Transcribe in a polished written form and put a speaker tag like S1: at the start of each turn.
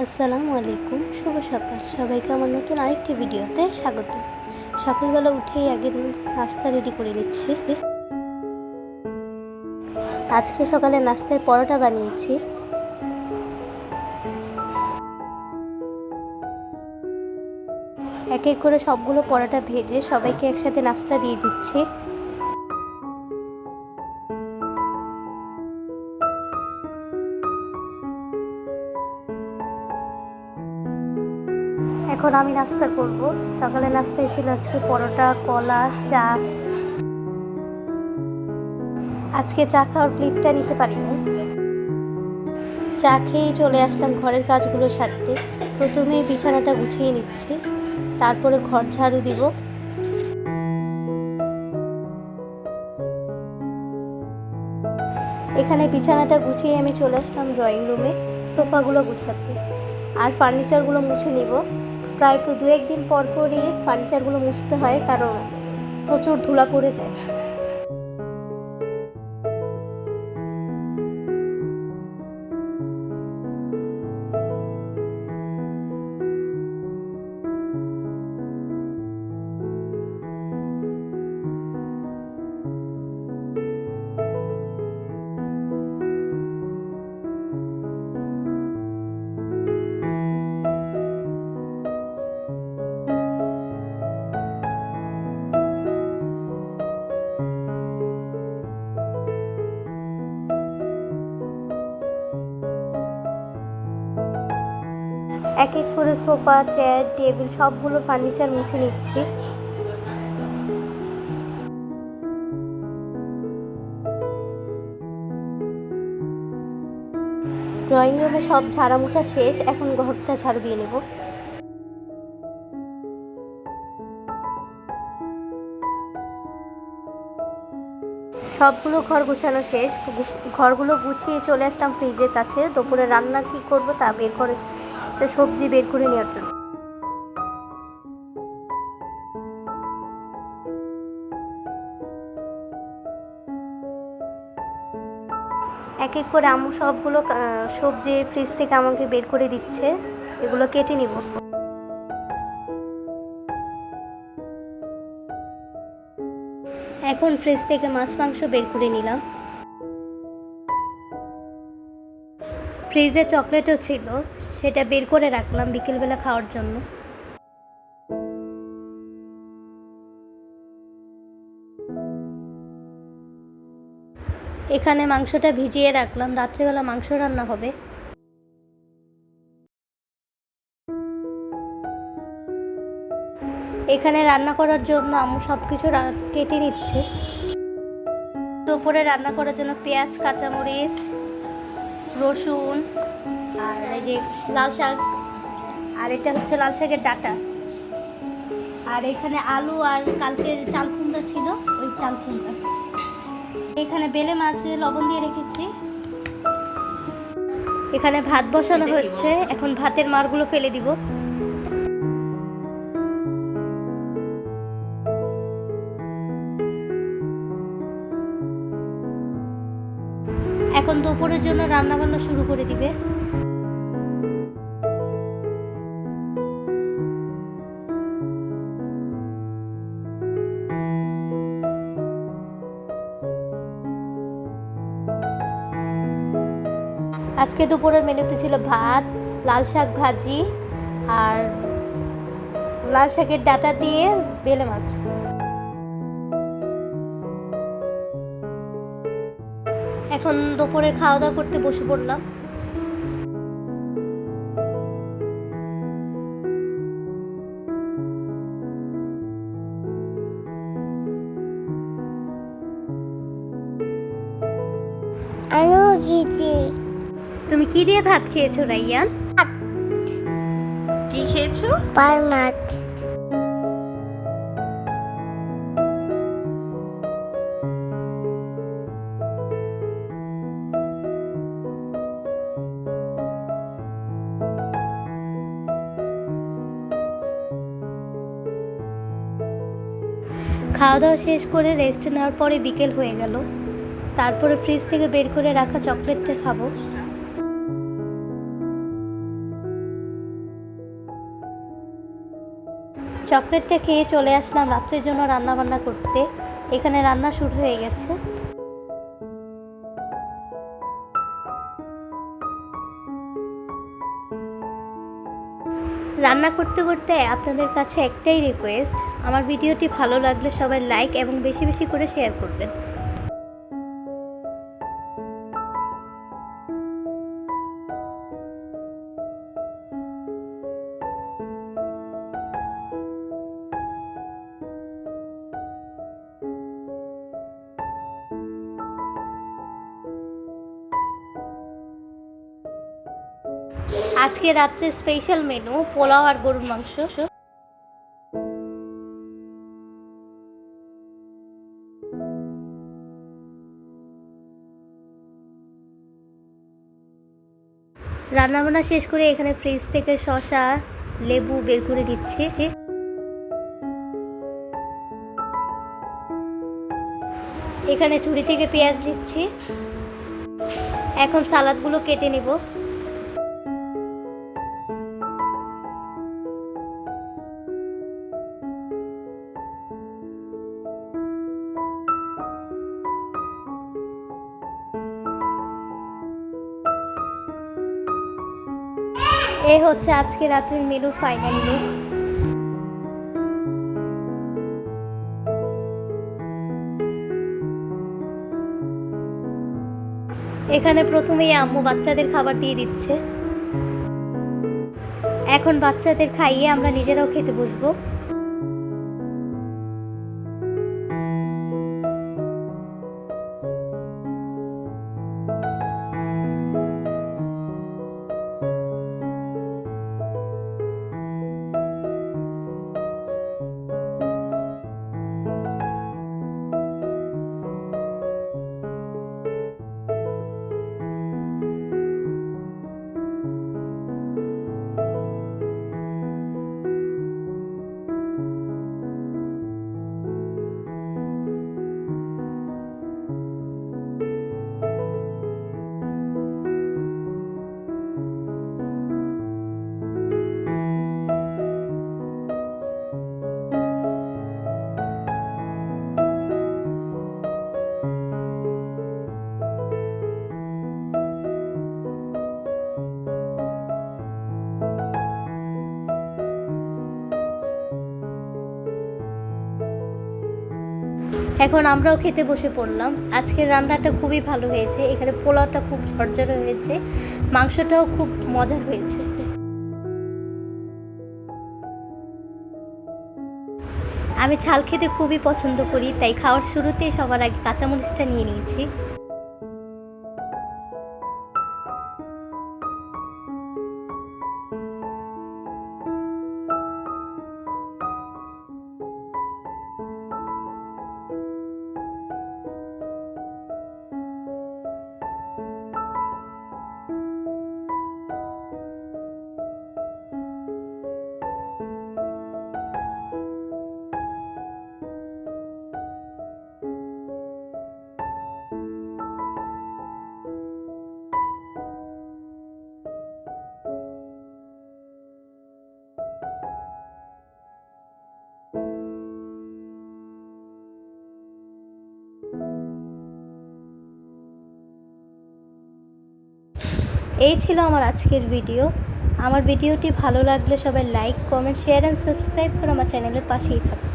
S1: আসসালামু আলাইকুম, শুভ সকাল। সবাইকে আমার নতুন আরেকটি ভিডিওতে স্বাগত। সকালবেলা উঠেই আগে নাস্তা রেডি করে নিচ্ছি। আজকে সকালে নাস্তায় পরোটা বানিয়েছি। এক এক করে সবগুলো পরোটা ভেজে সবাইকে একসাথে নাস্তা দিয়ে দিচ্ছি। এখন আমি নাস্তা করব। সকালে নাস্তায় ছিল আজকে পরোটা, কলা, চা। আজকে চা খাওয়ার ক্লিপটা নিতে পারিনি। চা খেয়েই চলে আসলাম ঘরের কাজগুলো সারতে। প্রথমেই বিছানাটা গুছিয়ে নিচ্ছি, তারপরে ঘর ঝাড়ু দিব। এখানে বিছানাটা গুছিয়ে আমি চলে আসলাম ড্রয়িং রুমে সোফাগুলো গুছাতে আর ফার্নিচারগুলো মুছে নিব। প্রায় 2-1 দিন পর পরই ফার্নিচারগুলো মুছতে হয়, কারণ প্রচুর ধুলা পড়ে যায়। এক এক করে সোফা, চেয়ার, টেবিল সবগুলো ফার্নিচার মুছে নিচ্ছি। ড্রয়িং রুমে সব ঝাড়া মোছা শেষ, এখন ঘরটা ঝাড়ু দিয়ে নেব। সবগুলো ঘর গুছানো শেষ। ঘরগুলো গুছিয়ে চলে আসলাম ফ্রিজের কাছে। দুপুরে রান্না কি করব তা বের করে, সবজি বের করে নেওয়ার জন্য। এক এক করে আম্মু সবগুলো সবজি ফ্রিজ থেকে আমাকে বের করে দিচ্ছে, এগুলো কেটে নিব। এখন ফ্রিজ থেকে মাছ মাংস বের করে নিলাম। ফ্রিজে চকলেটও ছিল, সেটা বের করে রাখলাম বিকেলবেলা খাওয়ার জন্য। এখানে মাংসটা ভিজিয়ে রাখলাম, রাত্রেবেলা মাংস রান্না হবে। এখানে রান্না করার জন্য আম্মু সব কিছু কেটে নিচ্ছে। দুপুরে রান্না করার জন্য পেঁয়াজ, কাঁচামরিচ, রসুন আর এই যে লাল শাক, আর এটা হচ্ছে লাল শাকের ডাঁটা, আর এখানে আলু আর কালকের চাল কুমড়া ছিল, ওই চাল কুমড়া। এখানে বেলে মাছ লবণ দিয়ে রেখেছি। এখানে ভাত বসানো হচ্ছে, এখন ভাতের মারগুলো ফেলে দিব। এখন দুপুরের জন্য রান্না বান্না শুরু করে দিবে। আজকে দুপুরের মেনুতে ছিল ভাত, লাল শাক ভাজি আর লাল শাকের ডাঁটা দিয়ে বেলে মাছ। এখন দুপুরে খাওয়া দাওয়া করতে বসে পড়লাম। তুমি কি দিয়ে ভাত খেয়েছো রাইয়ান?
S2: কি খেয়েছো?
S1: পার মাছ। খাওয়া দাওয়া শেষ করে রেস্ট নেওয়ার পরে বিকেল হয়ে গেল। তারপরে ফ্রিজ থেকে বের করে রাখা চকলেটটা খাবো। চকলেটটা খেয়ে চলে আসলাম রাত্রের জন্য রান্না বান্না করতে। এখানে রান্না শুরু হয়ে গেছে। রান্না করতে করতে আপনাদের কাছে একটাই রিকোয়েস্ট, আমার ভিডিওটি ভালো লাগলে সবাই লাইক এবং বেশি বেশি করে শেয়ার করবেন। আজকে রাত্রে স্পেশাল মেনু পোলাও আর গরুর মাংস। রান্নাবান্না শেষ করে এখানে ফ্রিজ থেকে শসা লেবু বের করে দিচ্ছি। এখানে ছুরি থেকে পেঁয়াজ দিচ্ছি। এখন সালাদগুলো কেটে নিব। এই হচ্ছে আজকে রাত্রের মেনুর ফাইনাল লুক। এখানে প্রথমেই আম্মু বাচ্চাদের খাবার দিয়ে দিচ্ছে। এখন বাচ্চাদের খাইয়ে আমরা নিজেরাও খেতে বসবো। এখন আমরাও খেতে বসে পড়লাম। আজকের রান্নাটা খুবই ভালো হয়েছে। এখানে পোলাওটা খুব ঝরঝরে হয়েছে, মাংসটাও খুব মজার হয়েছে। আমি ঝাল খেতে খুবই পছন্দ করি, তাই খাওয়ার শুরুতেই সবার আগে কাঁচামরিচটা নিয়ে নিয়েছি। এই ছিল আমার আজকের ভিডিও। আমার ভিডিওটি ভালো লাগলে সবাই like, comment, share and subscribe করে আমার চ্যানেলের পাশেই থাকুন।